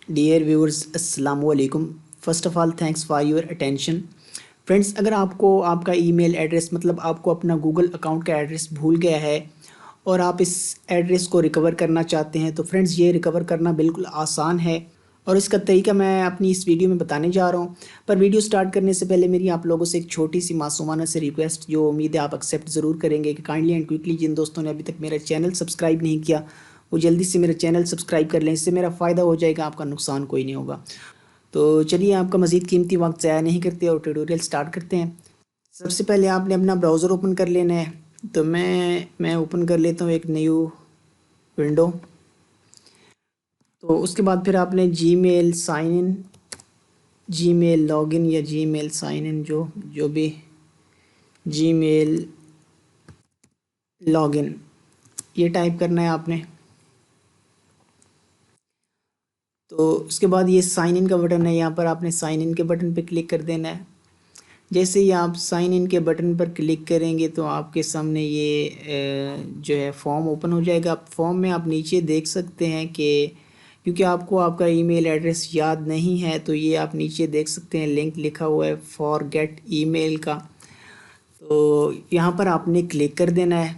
Dear viewers السلام علیکم. First of all thanks for your attention. Friends, اگر آپ کو آپ کا ای میل ایڈریس مطلب آپ کو اپنا گوگل اکاؤنٹ کا ایڈریس بھول گیا ہے اور آپ اس ایڈریس کو ریکور کرنا چاہتے ہیں تو فرینڈس یہ ریکور کرنا بالکل آسان ہے اور اس کا طریقہ میں اپنی اس ویڈیو میں بتانے جا رہا ہوں. پر ویڈیو سٹارٹ کرنے سے پہلے میری آپ لوگوں سے ایک چھوٹی سی معصومانہ سے ریکویسٹ جو امید ہے آپ ایکسیپٹ ضرور کریں گے کہ کائنڈلی اینڈ کوئکلی جن دوستوں نے ابھی تک میرا چینل سبسکرائب نہیں کیا وہ جلدی سے میرا چینل سبسکرائب کر لیں. اس سے میرا فائدہ ہو جائے گا، آپ کا نقصان کوئی نہیں ہوگا. تو چلیے آپ کا مزید قیمتی وقت ضائع نہیں کرتے اور ٹیوٹوریل سٹارٹ کرتے ہیں. سب سے پہلے آپ نے اپنا براؤزر اوپن کر لینا ہے. تو میں اوپن کر لیتا ہوں ایک نیو ونڈو. تو اس کے بعد پھر آپ نے جی میل sign in, G mile log in یا جی میل سائن ان جو بھی جی میل لاگ ان یہ ٹائپ کرنا ہے آپ نے. تو اس کے بعد یہ سائن ان کا بٹن ہے، یہاں پر آپ نے سائن ان کے بٹن پہ کلک کر دینا ہے. جیسے ہی آپ سائن ان کے بٹن پر کلک کریں گے تو آپ کے سامنے یہ جو ہے فارم اوپن ہو جائے گا. فارم میں آپ نیچے دیکھ سکتے ہیں کہ کیونکہ آپ کو آپ کا ای میل ایڈریس یاد نہیں ہے تو یہ آپ نیچے دیکھ سکتے ہیں لنک لکھا ہوا ہے فار گیٹ ای میل کا. تو یہاں پر آپ نے کلک کر دینا ہے.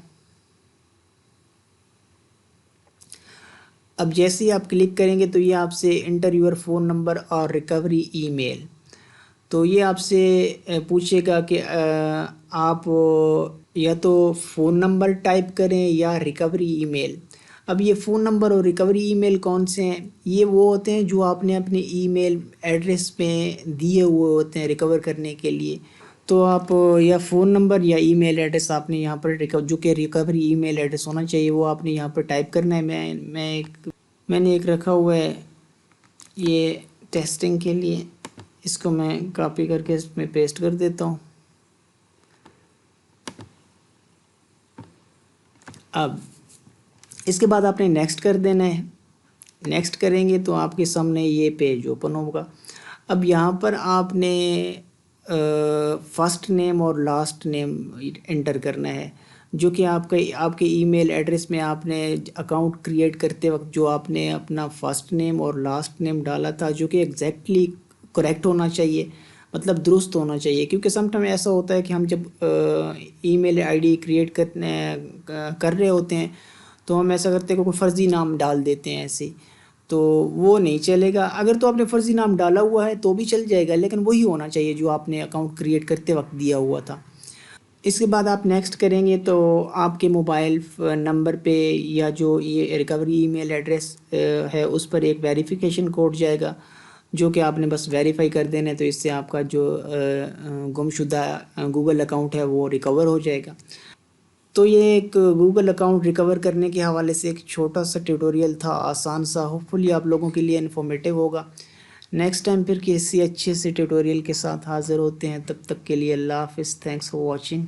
اب جیسے ہی آپ کلک کریں گے تو یہ آپ سے انٹر یور فون نمبر اور ریکوری ای میل، تو یہ آپ سے پوچھے گا کہ آپ یا تو فون نمبر ٹائپ کریں یا ریکوری ای میل. اب یہ فون نمبر اور ریکوری ای میل کون سے ہیں؟ یہ وہ ہوتے ہیں جو آپ نے اپنے ای میل ایڈریس پہ دیے ہوئے ہوتے ہیں ریکور کرنے کے لیے. تو آپ یا فون نمبر یا ای میل ایڈریس آپ نے یہاں پر جو کہ ریکوری ای میل ایڈریس ہونا چاہیے وہ آپ نے یہاں پر ٹائپ کرنا ہے. میں نے ایک رکھا ہوا ہے یہ ٹیسٹنگ کے لیے، اس کو میں کاپی کر کے اس میں پیسٹ کر دیتا ہوں. اب اس کے بعد آپ نے نیکسٹ کر دینا ہے. نیکسٹ کریں گے تو آپ کے سامنے یہ پیج اوپن ہوگا. اب یہاں پر آپ نے فرسٹ نیم اور لاسٹ نیم انٹر کرنا ہے جو کہ آپ کے ای میل ایڈریس میں آپ نے اکاؤنٹ کریٹ کرتے وقت جو آپ نے اپنا فرسٹ نیم اور لاسٹ نیم ڈالا تھا جو کہ ایگزیکٹلی کریکٹ ہونا چاہیے، مطلب درست ہونا چاہیے. کیونکہ سم ٹائم ایسا ہوتا ہے کہ ہم جب ای میل آئی ڈی کریٹ کر رہے ہوتے ہیں تو ہم ایسا کرتے ہیں کہ کوئی فرضی نام ڈال دیتے ہیں ایسے، تو وہ نہیں چلے گا. اگر تو آپ نے فرضی نام ڈالا ہوا ہے تو بھی چل جائے گا لیکن وہی ہونا چاہیے جو آپ نے اکاؤنٹ کریٹ کرتے وقت دیا ہوا تھا. اس کے بعد آپ نیکسٹ کریں گے تو آپ کے موبائل نمبر پہ یا جو یہ ریکوری ای میل ایڈریس ہے اس پر ایک ویریفیکیشن کوڈ جائے گا جو کہ آپ نے بس ویریفائی کر دینا ہے. تو اس سے آپ کا جو گمشدہ گوگل اکاؤنٹ ہے وہ ریکور ہو جائے گا. تو یہ ایک گوگل اکاؤنٹ ریکور کرنے کے حوالے سے ایک چھوٹا سا ٹیوٹوریل تھا، آسان سا، ہوپ فلی آپ لوگوں کے لیے انفارمیٹیو ہوگا. نیکسٹ ٹائم پھر کسی اچھے سے ٹیوٹوریل کے ساتھ حاضر ہوتے ہیں، تب تک کے لیے اللہ حافظ. Thanks for watching.